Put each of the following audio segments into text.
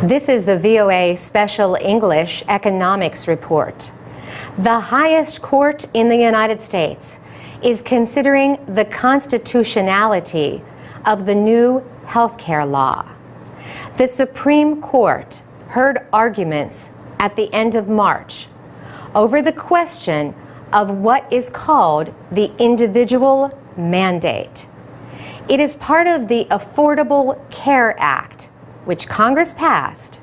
This is the VOA Special English Economics Report. The highest court in the United States is considering the constitutionality of the new healthcare law. The Supreme Court heard arguments at the end of March over the question of what is called the individual mandate. It is part of the Affordable Care Act, which Congress passed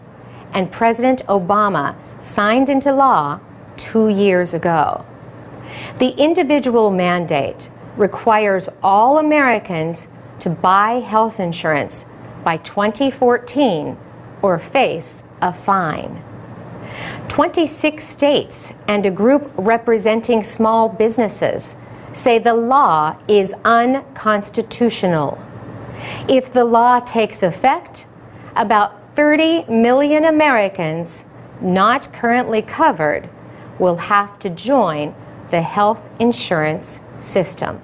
and President Obama signed into law 2 years ago. The individual mandate requires all Americans to buy health insurance by 2014 or face a fine. 26 states and a group representing small businesses say the law is unconstitutional. If the law takes effect, about 30 million Americans not currently covered will have to join the health insurance system.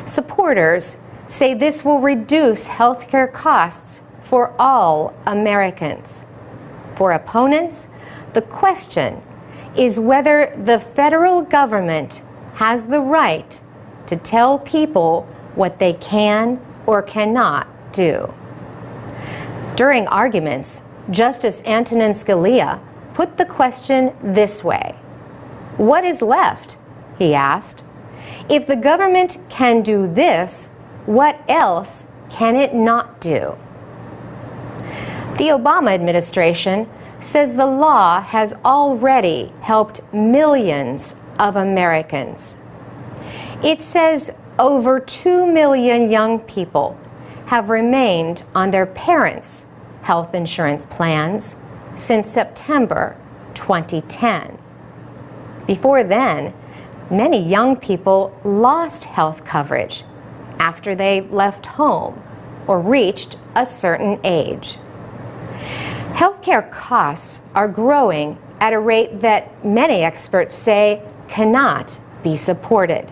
Supporters say this will reduce healthcare costs for all Americans. For opponents, the question is whether the federal government has the right to tell people what they can or cannot do. During arguments, Justice Antonin Scalia put the question this way: "What is left?" he asked. "If the government can do this, what else can it not do?" The Obama administration says the law has already helped millions of Americans. It says over 2 million young people have remained on their parents' health insurance plans since September 2010. Before then, many young people lost health coverage after they left home or reached a certain age. Healthcare costs are growing at a rate that many experts say cannot be supported.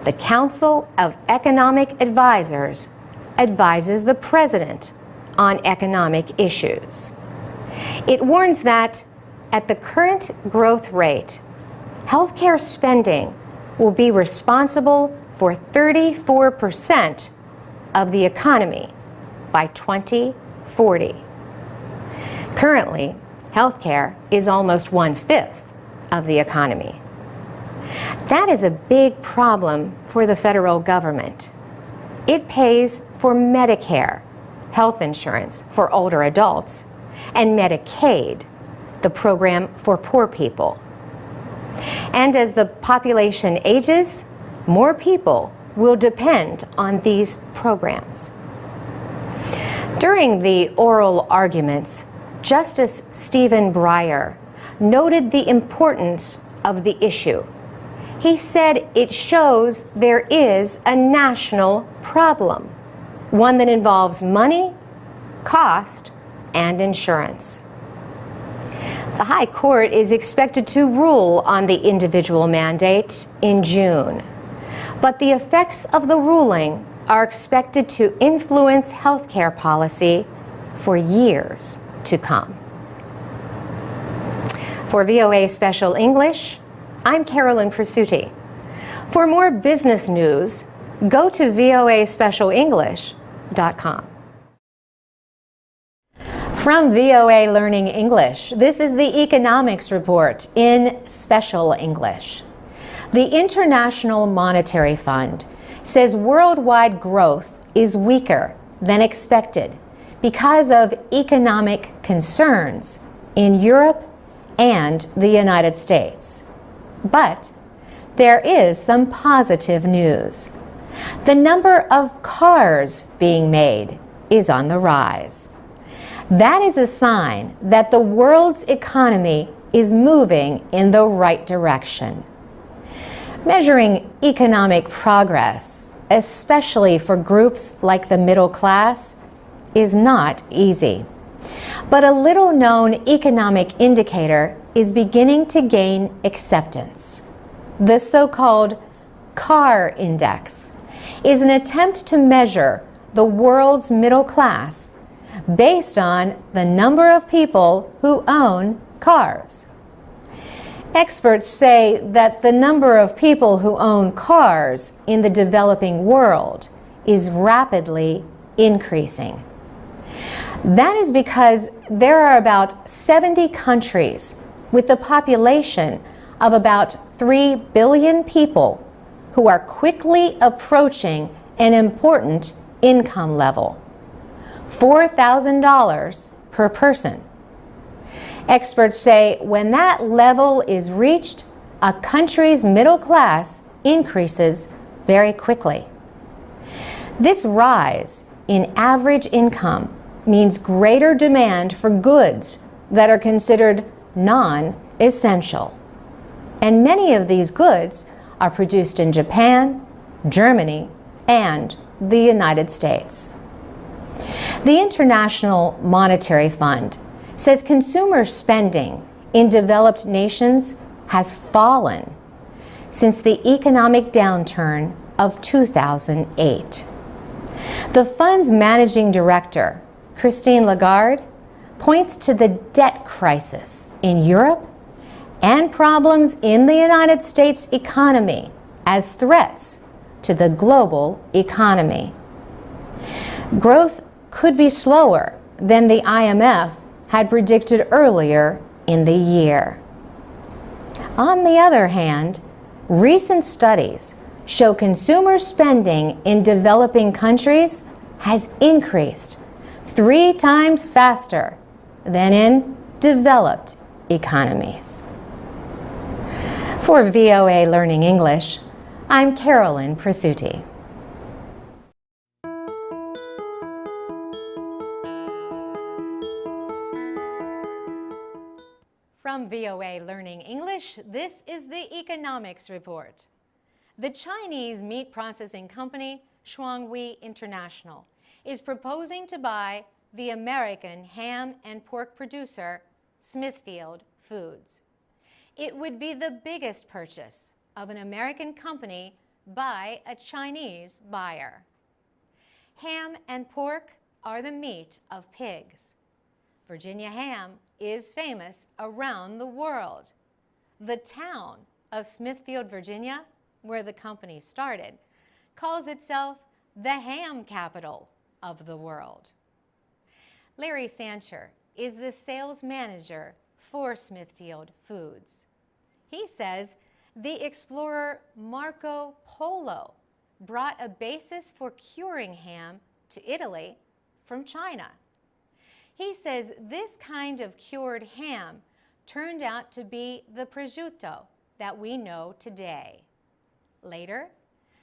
The Council of Economic Advisors advises the president on economic issues. It warns that at the current growth rate, healthcare spending will be responsible for 34% of the economy by 2040. Currently, healthcare is almost 1/5 of the economy. That is a big problem for the federal government. It pays for Medicare, health insurance for older adults, and Medicaid, the program for poor people. And as the population ages, more people will depend on these programs. During the oral arguments, Justice Stephen Breyer noted the importance of the issue. He said it shows there is a national problem, one that involves money, cost, and insurance. The High Court is expected to rule on the individual mandate in June, but the effects of the ruling are expected to influence healthcare policy for years to come. For VOA Special English, I'm Carolyn Presutti. For more business news, go to voaspecialenglish.com. From VOA Learning English, this is the Economics Report in Special English. The International Monetary Fund says worldwide growth is weaker than expected because of economic concerns in Europe and the United States. But there is some positive news. The number of cars being made is on the rise. That is a sign that the world's economy is moving in the right direction. Measuring economic progress, especially for groups like the middle class, is not easy. But a little-known economic indicator is beginning to gain acceptance. The so-called CAR Index is an attempt to measure the world's middle class based on the number of people who own cars. Experts say that the number of people who own cars in the developing world is rapidly increasing. That is because there are about 70 countries with a population of about 3 billion people who are quickly approaching an important income level, $4,000 per person. Experts say when that level is reached, a country's middle class increases very quickly. This rise in average income means greater demand for goods that are considered non-essential. And many of these goods are produced in Japan, Germany, and the United States. The International Monetary Fund says consumer spending in developed nations has fallen since the economic downturn of 2008. The fund's managing director, Christine Lagarde, points to the debt crisis in Europe and problems in the United States economy as threats to the global economy. Growth could be slower than the IMF had predicted earlier in the year. On the other hand, recent studies show consumer spending in developing countries has increased 3 times faster than in developed economies. For VOA Learning English, I'm Carolyn Prasuti. From VOA Learning English, this is the Economics Report. The Chinese meat processing company Shuanghui International is proposing to buy the American ham and pork producer Smithfield Foods. It would be the biggest purchase of an American company by a Chinese buyer. Ham and pork are the meat of pigs. Virginia ham is famous around the world. The town of Smithfield, Virginia, where the company started, calls itself the ham capital of the world. Larry Sancher is the sales manager for Smithfield Foods. He says the explorer Marco Polo brought a basis for curing ham to Italy from China. He says this kind of cured ham turned out to be the prosciutto that we know today. Later,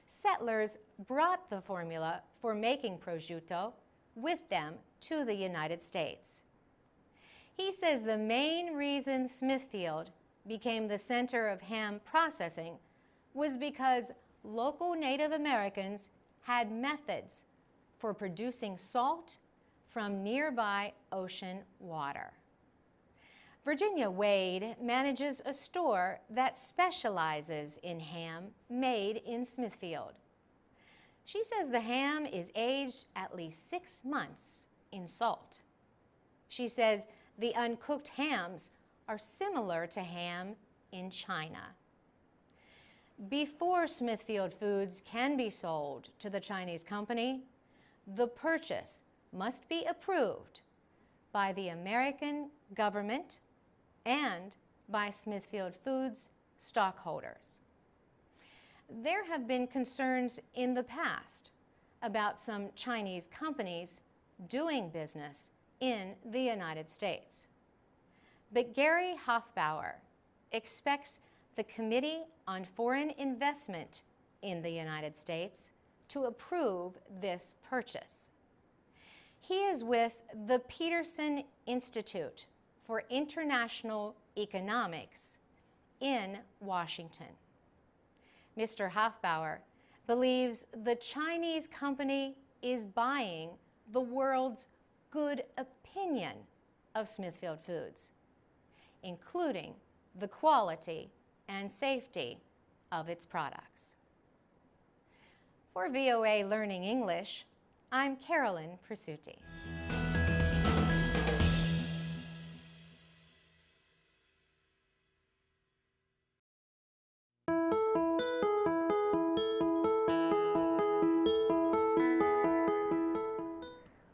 settlers brought the formula for making prosciutto with them to the United States. He says the main reason Smithfield became the center of ham processing was because local Native Americans had methods for producing salt from nearby ocean water. Virginia Wade manages a store that specializes in ham made in Smithfield. She says the ham is aged at least 6 months in salt. She says the uncooked hams are similar to ham in China. Before Smithfield Foods can be sold to the Chinese company, the purchase must be approved by the American government and by Smithfield Foods stockholders. There have been concerns in the past about some Chinese companies doing business in the United States. But Gary Hofbauer expects the Committee on Foreign Investment in the United States to approve this purchase. He is with the Peterson Institute for International Economics in Washington. Mr. Hofbauer believes the Chinese company is buying the world's good opinion of Smithfield Foods, including the quality and safety of its products. For VOA Learning English, I'm Carolyn Prasuti.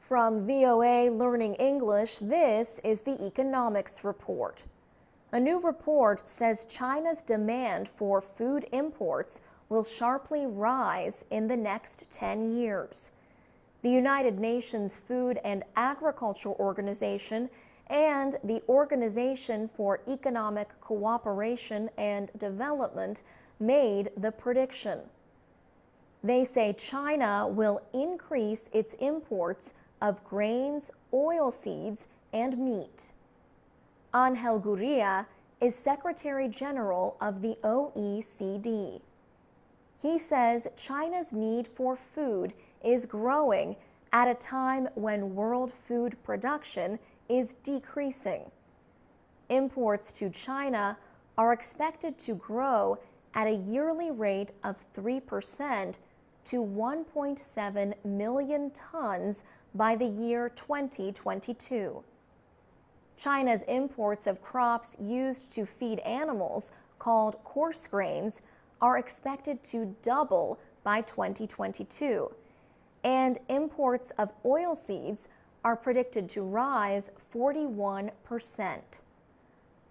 From VOA Learning English, this is the Economics Report. A new report says China's demand for food imports will sharply rise in the next 10 years. The United Nations Food and Agriculture Organization and the Organization for Economic Cooperation and Development made the prediction. They say China will increase its imports of grains, oilseeds, and meat. Angel Gurria is Secretary General of the OECD. He says China's need for food is growing at a time when world food production is decreasing. Imports to China are expected to grow at a yearly rate of 3% to 1.7 million tons by the year 2022. China's imports of crops used to feed animals, called coarse grains, are expected to double by 2022, and imports of oilseeds are predicted to rise 41%.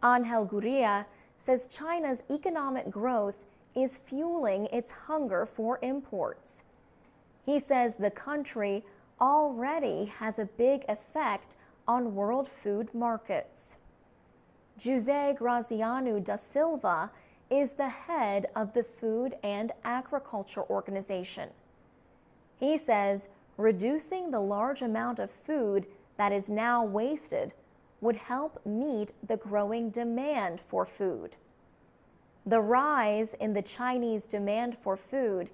Angel Gurria says China's economic growth is fueling its hunger for imports. He says the country already has a big effect on world food markets. José Graziano da Silva is the head of the Food and Agriculture Organization. He says reducing the large amount of food that is now wasted would help meet the growing demand for food. The rise in the Chinese demand for food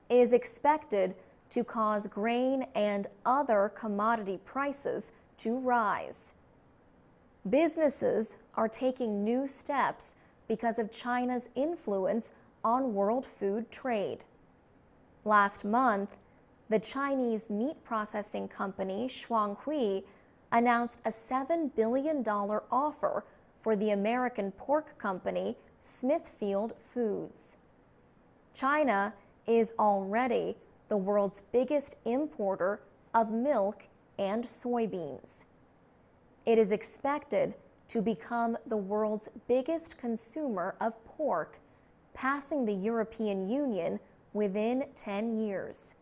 is expected to cause grain and other commodity prices to rise. Businesses are taking new steps because of China's influence on world food trade. Last month, the Chinese meat processing company Shuanghui announced a $7 billion offer for the American pork company Smithfield Foods. China is already the world's biggest importer of milk and soybeans. It is expected to become the world's biggest consumer of pork, passing the European Union within 10 years.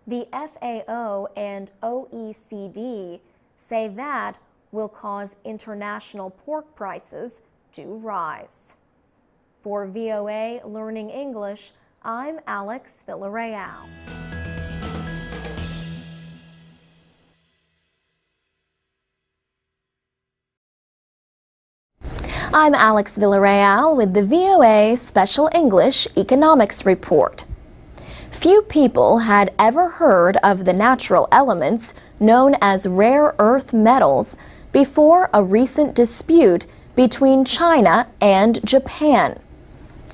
The FAO and OECD say that will cause international pork prices to rise. For VOA Learning English, I'm Alex Villarreal. I'm Alex Villarreal with the VOA Special English Economics Report. Few people had ever heard of the natural elements known as rare earth metals before a recent dispute between China and Japan.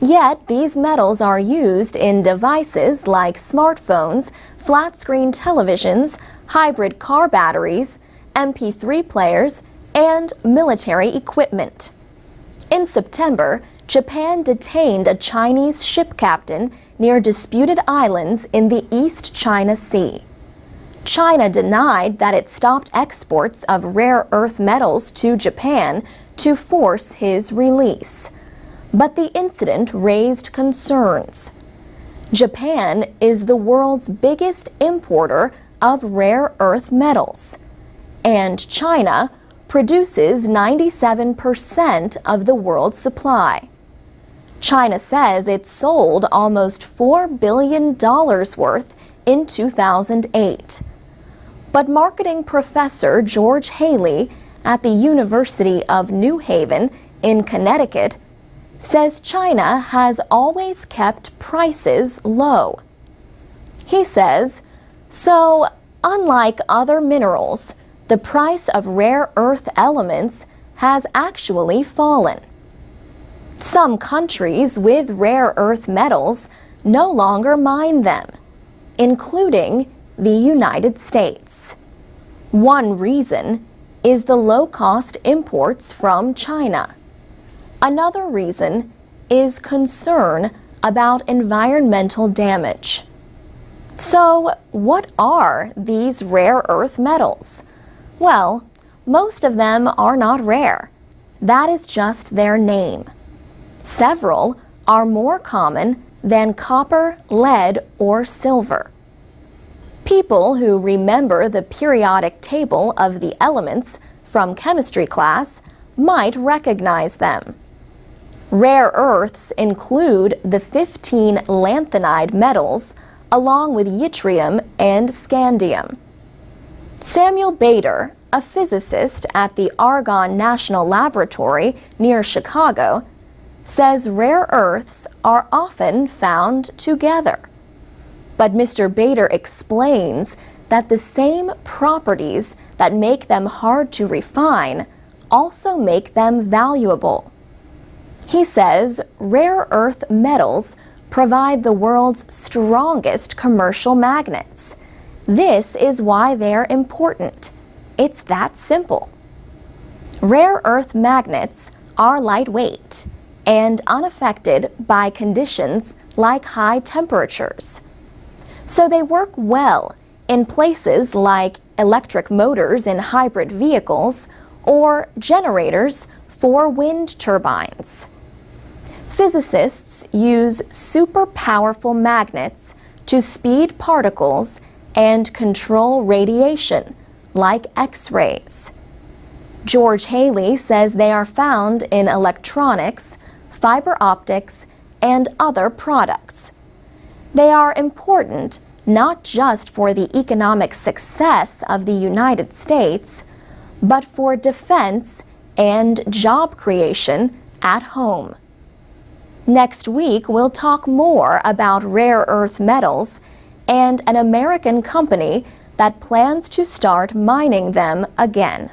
Yet these metals are used in devices like smartphones, flat-screen televisions, hybrid car batteries, MP3 players, and military equipment. In September, Japan detained a Chinese ship captain near disputed islands in the East China Sea. China denied that it stopped exports of rare earth metals to Japan to force his release. But the incident raised concerns. Japan is the world's biggest importer of rare earth metals, and China produces 97% of the world's supply. China says it sold almost $4 billion worth in 2008. But marketing professor George Haley at the University of New Haven in Connecticut says China has always kept prices low. He says, so unlike other minerals, the price of rare earth elements has actually fallen. Some countries with rare earth metals no longer mine them, including the United States. One reason is the low-cost imports from China. Another reason is concern about environmental damage. So, what are these rare earth metals? Well, most of them are not rare. That is just their name. Several are more common than copper, lead, or silver. People who remember the periodic table of the elements from chemistry class might recognize them. Rare earths include the 15 lanthanide metals along with yttrium and scandium. Samuel Bader, a physicist at the Argonne National Laboratory near Chicago, says rare earths are often found together. But Mr. Bader explains that the same properties that make them hard to refine also make them valuable. He says rare earth metals provide the world's strongest commercial magnets. This is why they're important. It's that simple. Rare earth magnets are lightweight and unaffected by conditions like high temperatures. So they work well in places like electric motors in hybrid vehicles or generators for wind turbines. Physicists use super powerful magnets to speed particles and control radiation, like X-rays. George Haley says they are found in electronics, fiber optics, and other products. They are important not just for the economic success of the United States, but for defense and job creation at home. Next week, we'll talk more about rare earth metals and an American company that plans to start mining them again.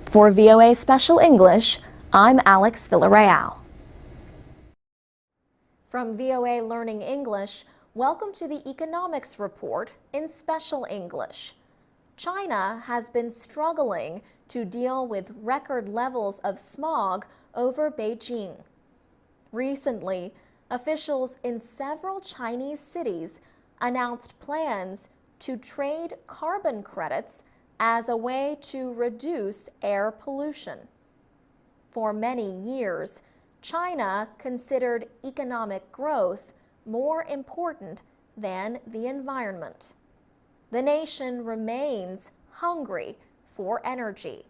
For VOA Special English, I'm Alex Villarreal. From VOA Learning English, welcome to the Economics Report in Special English. China has been struggling to deal with record levels of smog over Beijing. Recently, officials in several Chinese cities announced plans to trade carbon credits as a way to reduce air pollution. For many years, China considered economic growth more important than the environment. The nation remains hungry for energy,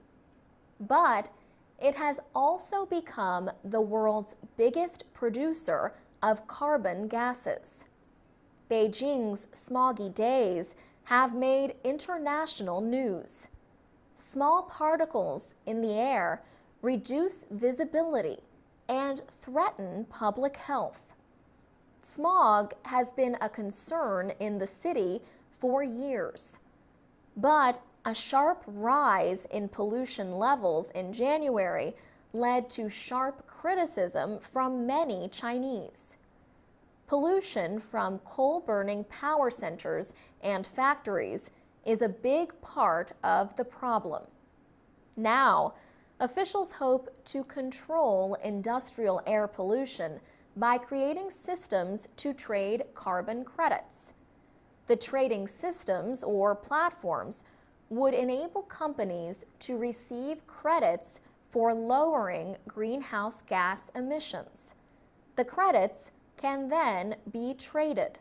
but it has also become the world's biggest producer of carbon gases. Beijing's smoggy days have made international news. Small particles in the air reduce visibility and threaten public health. Smog has been a concern in the city for years, but a sharp rise in pollution levels in January led to sharp criticism from many Chinese. Pollution from coal-burning power centers and factories is a big part of the problem. Now, officials hope to control industrial air pollution by creating systems to trade carbon credits. The trading systems or platforms would enable companies to receive credits for lowering greenhouse gas emissions. The credits can then be traded.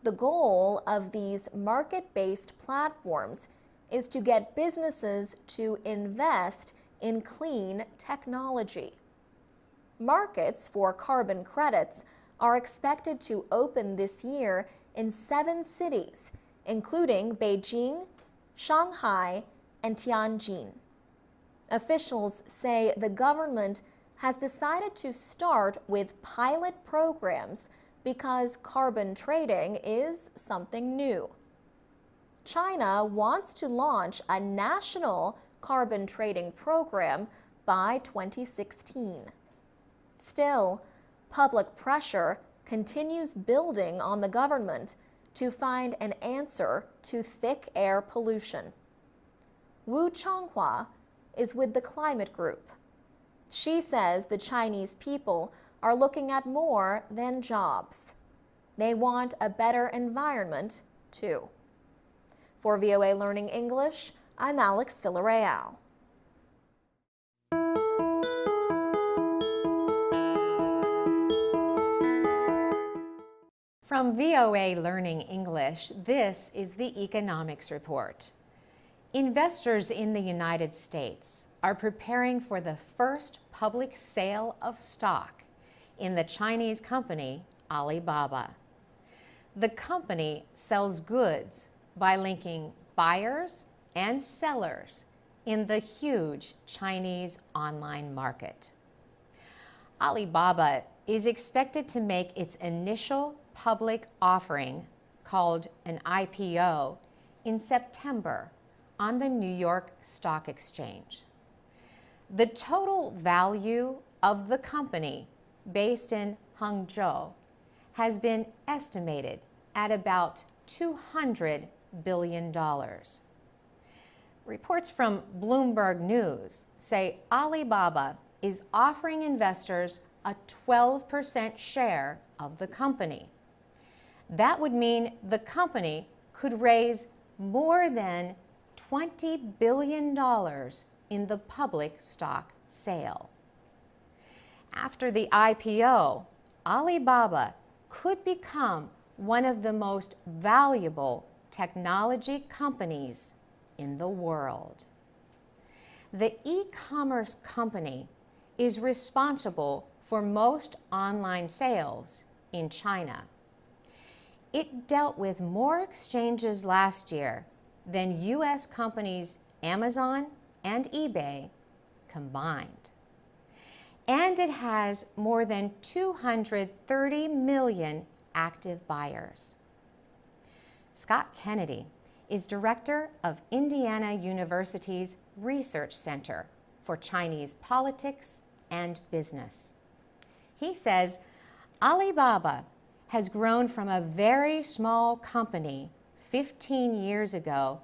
The goal of these market-based platforms is to get businesses to invest in clean technology. Markets for carbon credits are expected to open this year in 7 cities, including Beijing, Shanghai, and Tianjin. Officials say the government has decided to start with pilot programs because carbon trading is something new. China wants to launch a national carbon trading program by 2016. Still, public pressure continues building on the government to find an answer to thick air pollution. Wu Changhua is with the Climate Group. She says the Chinese people are looking at more than jobs. They want a better environment, too. For VOA Learning English, I'm Alex Villarreal. From VOA Learning English, this is the Economics Report. Investors in the United States are preparing for the first public sale of stock in the Chinese company Alibaba. The company sells goods by linking buyers and sellers in the huge Chinese online market. Alibaba is expected to make its initial public offering, called an IPO, in September on the New York Stock Exchange. The total value of the company, based in Hangzhou, has been estimated at about $200 billion. Reports from Bloomberg News say Alibaba is offering investors a 12% share of the company. That would mean the company could raise more than $20 billion in the public stock sale. After the IPO, Alibaba could become one of the most valuable technology companies in the world. The e-commerce company is responsible for most online sales in China. It dealt with more exchanges last year than U.S. companies Amazon and eBay combined. And it has more than 230 million active buyers. Scott Kennedy is director of Indiana University's Research Center for Chinese Politics and Business. He says Alibaba has grown from a very small company 15 years ago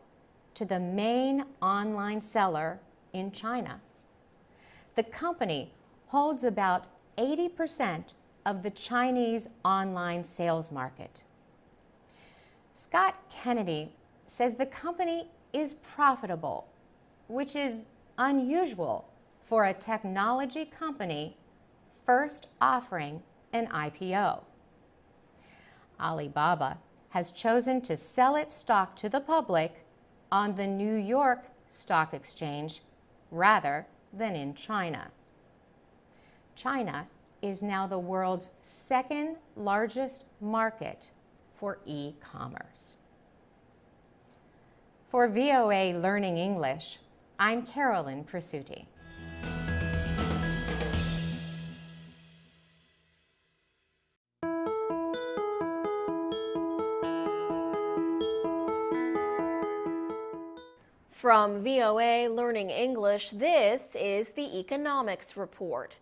to the main online seller in China. The company holds about 80% of the Chinese online sales market. Scott Kennedy says the company is profitable, which is unusual for a technology company first offering an IPO. Alibaba has chosen to sell its stock to the public on the New York Stock Exchange rather than in China. China is now the world's second largest market for e-commerce. For VOA Learning English, I'm Carolyn Presutti. From VOA Learning English, this is the Economics Report.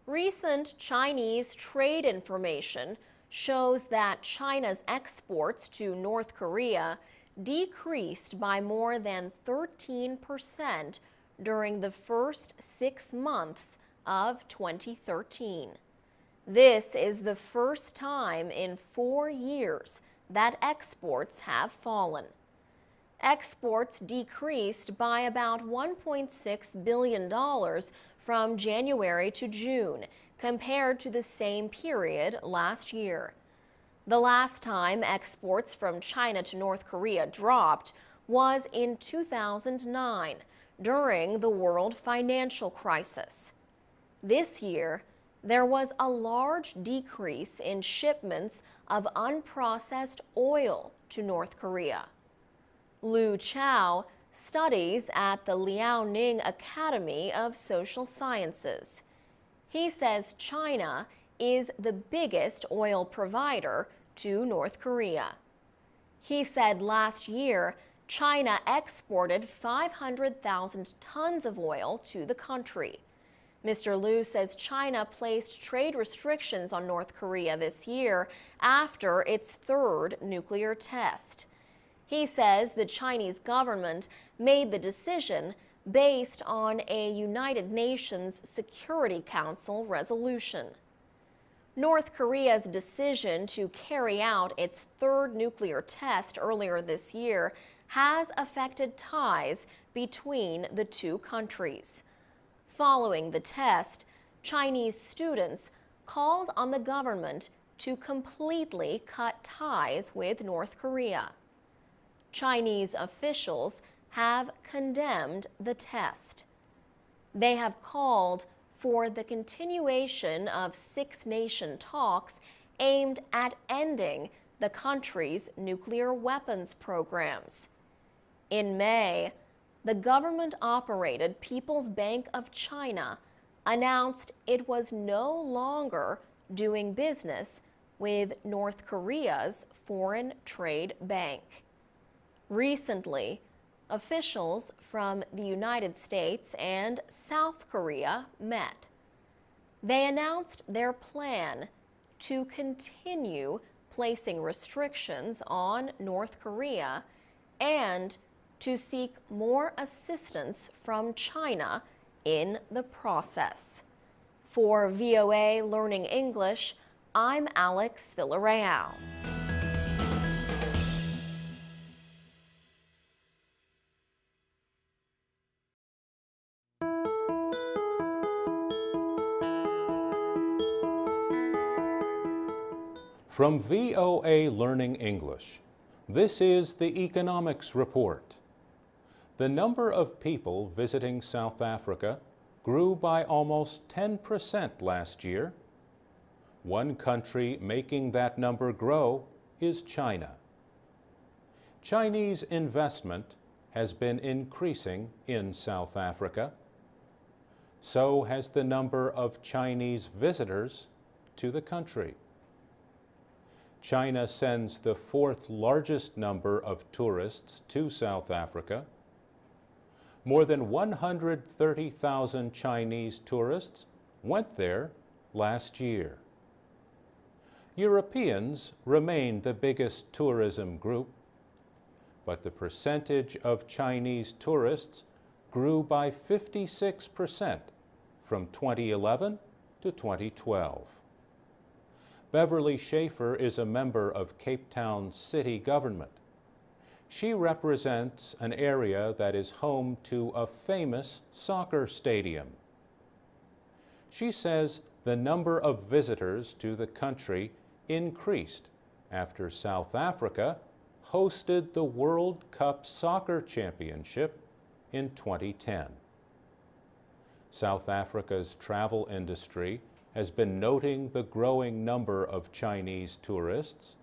Recent Chinese trade information shows that China's exports to North Korea decreased by more than 13% during the first 6 months of 2013. This is the first time in 4 years that exports have fallen. Exports decreased by about $1.6 billion from January to June, compared to the same period last year. The last time exports from China to North Korea dropped was in 2009, during the world financial crisis. This year, there was a large decrease in shipments of unprocessed oil to North Korea. Lu Chao studies at the Liaoning Academy of Social Sciences. He says China is the biggest oil provider to North Korea. He said last year, China exported 500,000 tons of oil to the country. Mr. Lu says China placed trade restrictions on North Korea this year after its third nuclear test. He says the Chinese government made the decision based on a United Nations Security Council resolution. North Korea's decision to carry out its third nuclear test earlier this year has affected ties between the two countries. Following the test, Chinese students called on the government to completely cut ties with North Korea. Chinese officials have condemned the test. They have called for the continuation of six-nation talks aimed at ending the country's nuclear weapons programs. In May, the government-operated People's Bank of China announced it was no longer doing business with North Korea's Foreign Trade Bank. Recently, officials from the United States and South Korea met. They announced their plan to continue placing restrictions on North Korea and to seek more assistance from China in the process. For VOA Learning English, I'm Alex Villarreal. From VOA Learning English, this is the Economics Report. The number of people visiting South Africa grew by almost 10% last year. One country making that number grow is China. Chinese investment has been increasing in South Africa. So has the number of Chinese visitors to the country. China sends the fourth largest number of tourists to South Africa. More than 130,000 Chinese tourists went there last year. Europeans remain the biggest tourism group, but the percentage of Chinese tourists grew by 56% from 2011 to 2012. Beverly Schaefer is a member of Cape Town's city government. She represents an area that is home to a famous soccer stadium. She says the number of visitors to the country increased after South Africa hosted the World Cup Soccer Championship in 2010. South Africa's travel industry has been noting the growing number of Chinese tourists.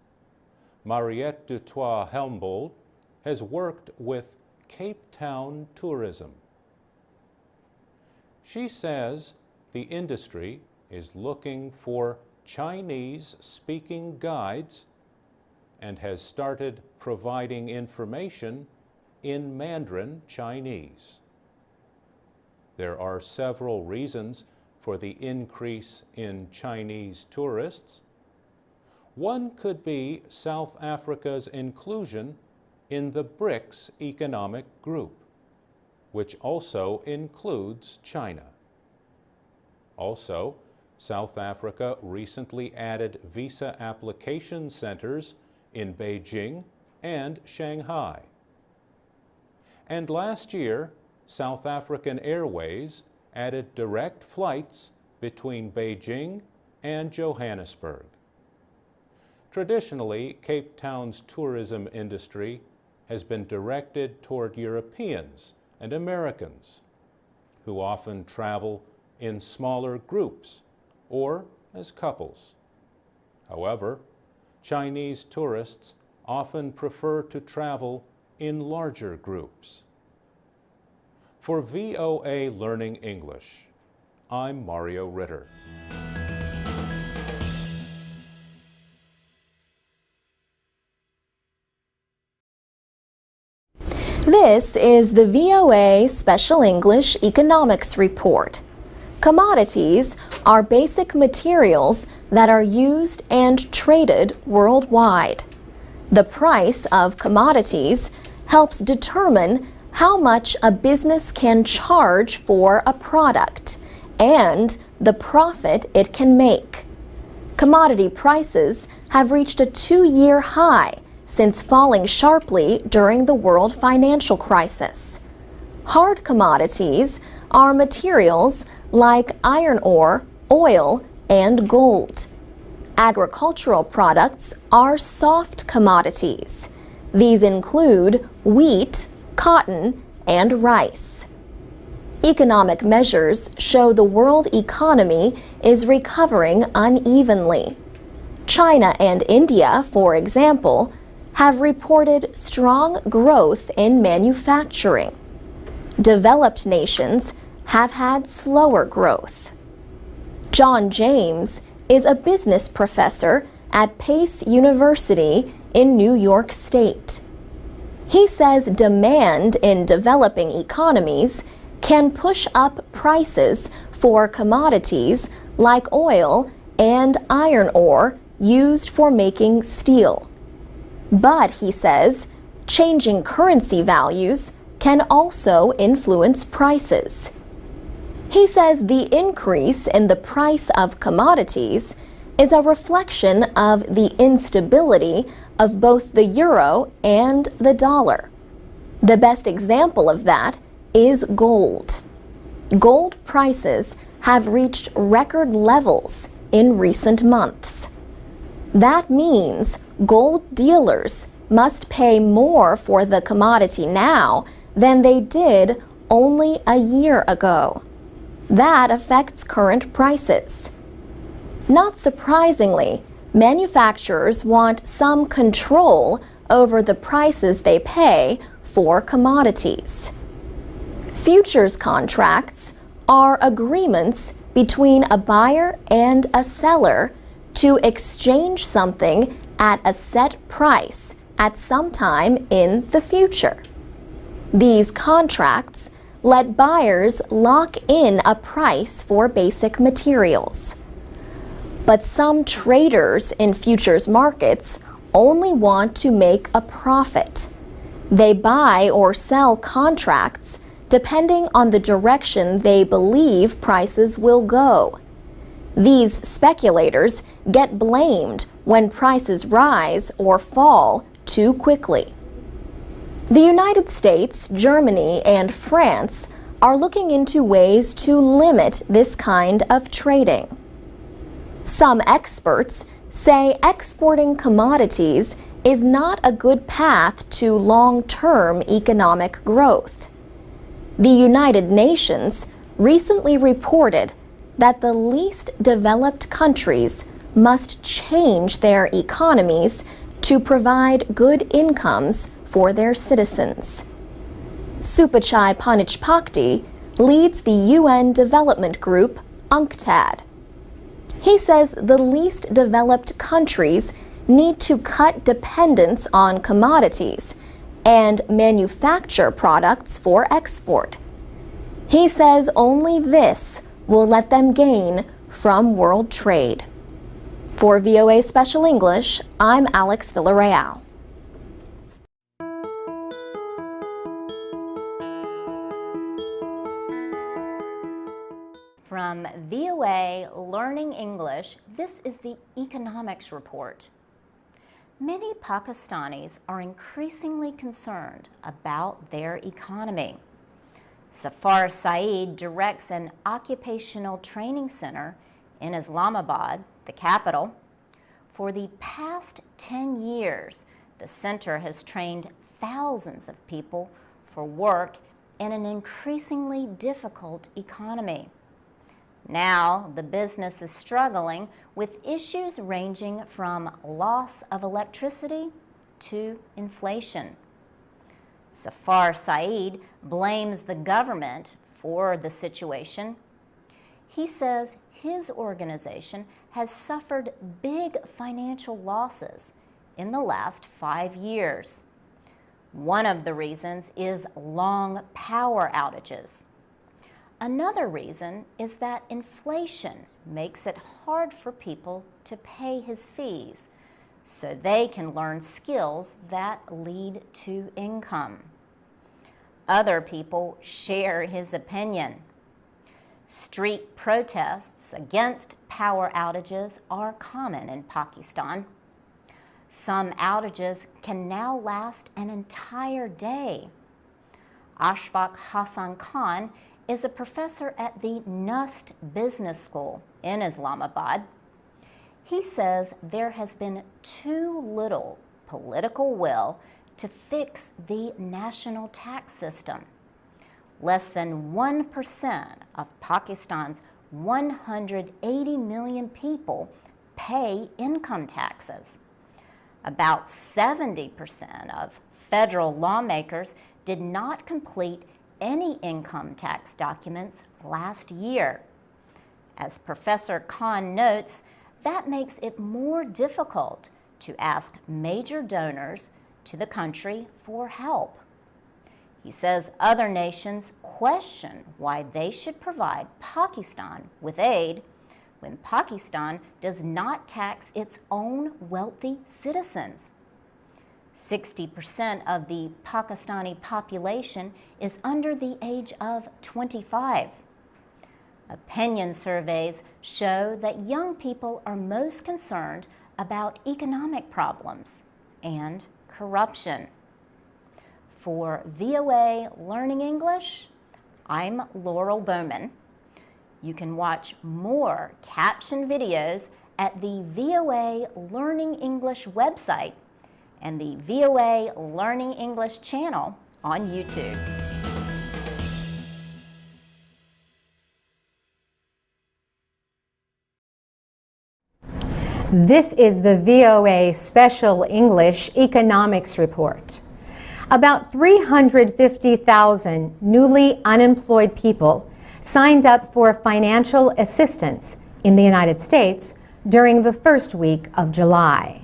Mariette Dutoit Helmbold has worked with Cape Town Tourism. She says the industry is looking for Chinese-speaking guides and has started providing information in Mandarin Chinese. There are several reasons for the increase in Chinese tourists. One could be South Africa's inclusion in the BRICS economic group, which also includes China. Also, South Africa recently added visa application centers in Beijing and Shanghai. And last year, South African Airways added direct flights between Beijing and Johannesburg. Traditionally, Cape Town's tourism industry has been directed toward Europeans and Americans, who often travel in smaller groups or as couples. However, Chinese tourists often prefer to travel in larger groups. For VOA Learning English, I'm Mario Ritter. This is the VOA Special English Economics Report. Commodities are basic materials that are used and traded worldwide. The price of commodities helps determine how much a business can charge for a product and the profit it can make. Commodity prices have reached a 2-year high since falling sharply during the world financial crisis. Hard commodities are materials like iron ore, oil, and gold. Agricultural products are soft commodities. These include wheat, cotton, and rice. Economic measures show the world economy is recovering unevenly. China and India, for example, have reported strong growth in manufacturing. Developed nations have had slower growth. John James is a business professor at Pace University in New York State. He says demand in developing economies can push up prices for commodities like oil and iron ore used for making steel. But, he says, changing currency values can also influence prices. He says the increase in the price of commodities is a reflection of the instability of both the euro and the dollar. The best example of that is gold. Gold prices have reached record levels in recent months. That means gold dealers must pay more for the commodity now than they did only a year ago. That affects current prices. Not surprisingly, manufacturers want some control over the prices they pay for commodities. Futures contracts are agreements between a buyer and a seller to exchange something at a set price at some time in the future. These contracts let buyers lock in a price for basic materials. But some traders in futures markets only want to make a profit. They buy or sell contracts depending on the direction they believe prices will go. These speculators get blamed when prices rise or fall too quickly. The United States, Germany, and France are looking into ways to limit this kind of trading. Some experts say exporting commodities is not a good path to long-term economic growth. The United Nations recently reported that the least developed countries must change their economies to provide good incomes for their citizens. Supachai Panichpakdi leads the UN development group UNCTAD. He says the least developed countries need to cut dependence on commodities and manufacture products for export. He says only this will let them gain from world trade. For VOA Special English, I'm Alex Villarreal. From VOA Learning English, this is the Economics Report. Many Pakistanis are increasingly concerned about their economy. Safar Saeed directs an occupational training center in Islamabad, the capital. For the past 10 years, the center has trained thousands of people for work in an increasingly difficult economy. Now, the business is struggling with issues ranging from loss of electricity to inflation. Safar Saeed blames the government for the situation. He says his organization has suffered big financial losses in the last 5 years. One of the reasons is long power outages. Another reason is that inflation makes it hard for people to pay his fees, so they can learn skills that lead to income. Other people share his opinion. Street protests against power outages are common in Pakistan. Some outages can now last an entire day. Ashfaq Hassan Khan is a professor at the Nust Business School in Islamabad. He says there has been too little political will to fix the national tax system. Less than 1% of Pakistan's 180 million people pay income taxes. About 70% of federal lawmakers did not complete any income tax documents last year. As Professor Khan notes, that makes it more difficult to ask major donors to the country for help. He says other nations question why they should provide Pakistan with aid when Pakistan does not tax its own wealthy citizens. 60% of the Pakistani population is under the age of 25. Opinion surveys show that young people are most concerned about economic problems and corruption. For VOA Learning English, I'm Laurel Bowman. You can watch more caption videos at the VOA Learning English website and the VOA Learning English channel on YouTube. This is the VOA Special English Economics Report. About 350,000 newly unemployed people signed up for financial assistance in the United States during the first week of July.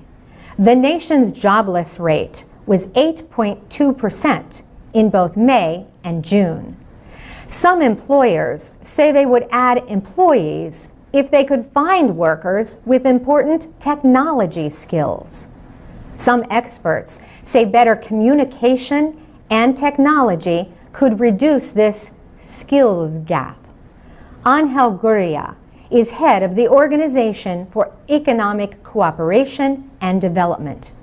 The nation's jobless rate was 8.2% in both May and June. Some employers say they would add employees if they could find workers with important technology skills. Some experts say better communication and technology could reduce this skills gap. Angel Guria is head of the Organization for Economic Cooperation and Development.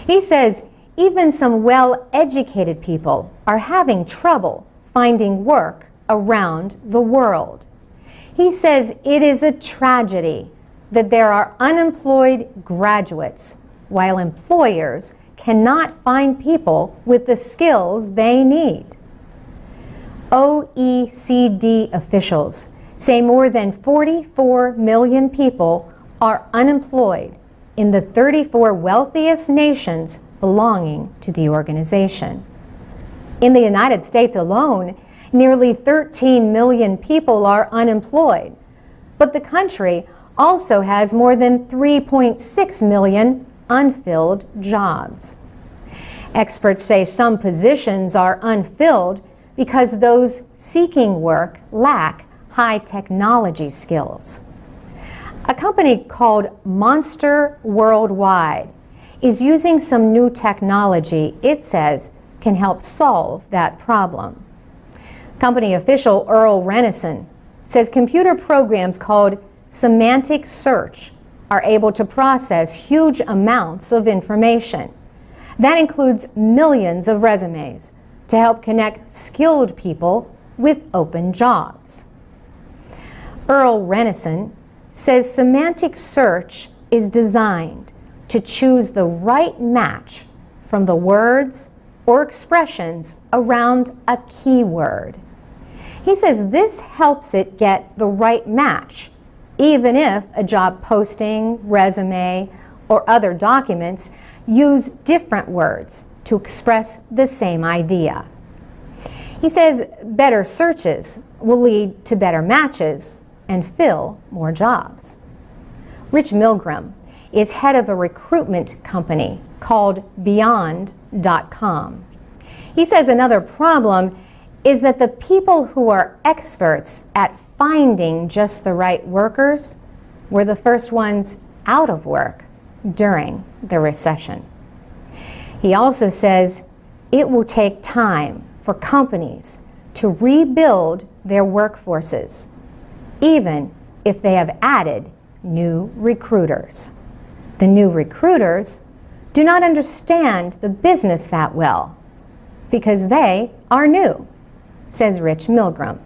He says even some well-educated people are having trouble finding work around the world. He says it is a tragedy that there are unemployed graduates while employers cannot find people with the skills they need. OECD officials say more than 44 million people are unemployed in the 34 wealthiest nations belonging to the organization. In the United States alone, nearly 13 million people are unemployed, but the country also has more than 3.6 million unfilled jobs. Experts say some positions are unfilled because those seeking work lack high technology skills. A company called Monster Worldwide is using some new technology it says can help solve that problem. Company official Earl Renison says computer programs called semantic search are able to process huge amounts of information. That includes millions of resumes to help connect skilled people with open jobs. Earl Renison says semantic search is designed to choose the right match from the words or expressions around a keyword. He says this helps it get the right match, even if a job posting, resume, or other documents use different words to express the same idea. He says better searches will lead to better matches and fill more jobs. Rich Milgram is head of a recruitment company called Beyond.com. He says another problem is that the people who are experts at finding just the right workers were the first ones out of work during the recession. He also says it will take time for companies to rebuild their workforces even if they have added new recruiters. The new recruiters do not understand the business that well because they are new, says Rich Milgram.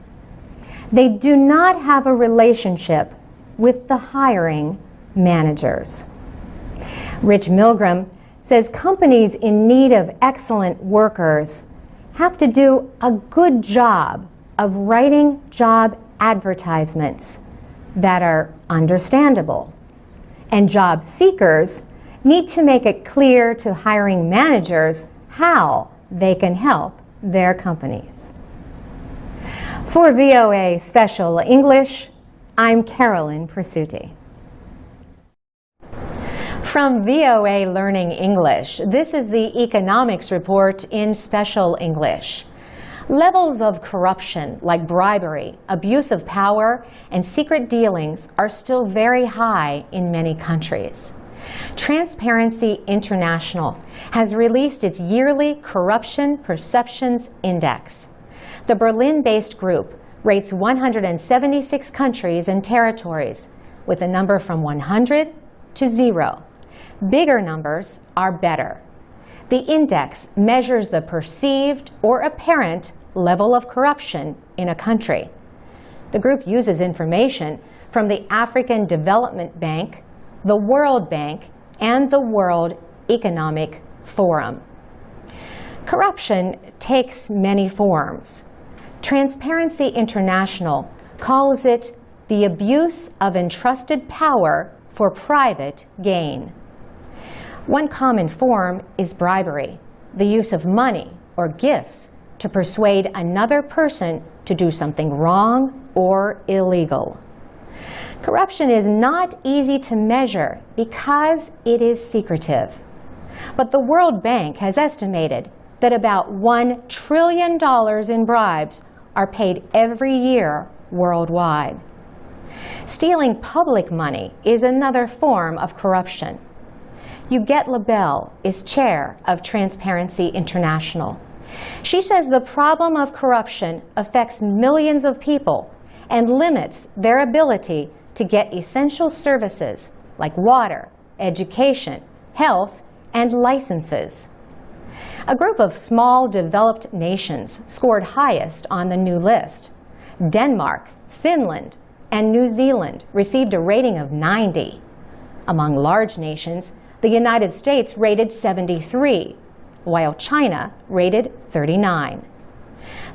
They do not have a relationship with the hiring managers. Rich Milgram says companies in need of excellent workers have to do a good job of writing job advertisements that are understandable. And job seekers need to make it clear to hiring managers how they can help their companies. For VOA Special English, I'm Carolyn Presutti. From VOA Learning English, this is the Economics Report in Special English. Levels of corruption like bribery, abuse of power, and secret dealings are still very high in many countries. Transparency International has released its yearly Corruption Perceptions Index. The Berlin-based group rates 176 countries and territories with a number from 100 to 0. Bigger numbers are better. The index measures the perceived or apparent level of corruption in a country. The group uses information from the African Development Bank, the World Bank, and the World Economic Forum. Corruption takes many forms. Transparency International calls it the abuse of entrusted power for private gain. One common form is bribery, the use of money or gifts to persuade another person to do something wrong or illegal. Corruption is not easy to measure because it is secretive. But the World Bank has estimated that about $1 trillion in bribes are paid every year worldwide. Stealing public money is another form of corruption. Huguette Labelle is chair of Transparency International. She says the problem of corruption affects millions of people and limits their ability to get essential services like water, education, health, and licenses. A group of small developed nations scored highest on the new list. Denmark, Finland, and New Zealand received a rating of 90. Among large nations, the United States rated 73, while China rated 39.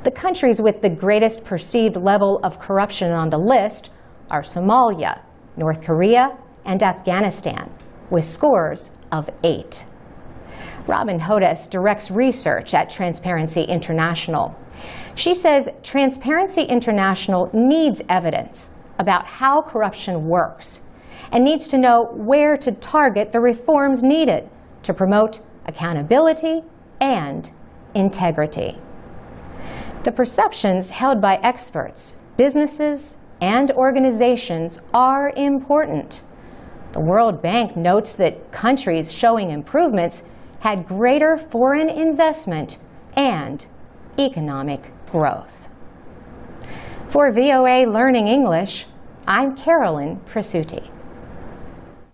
The countries with the greatest perceived level of corruption on the list are Somalia, North Korea, and Afghanistan, with scores of 8. Robin Hodes directs research at Transparency International. She says Transparency International needs evidence about how corruption works and needs to know where to target the reforms needed to promote accountability and integrity. The perceptions held by experts, businesses, and organizations are important. The World Bank notes that countries showing improvements had greater foreign investment and economic growth. For VOA Learning English, I'm Carolyn Presutti.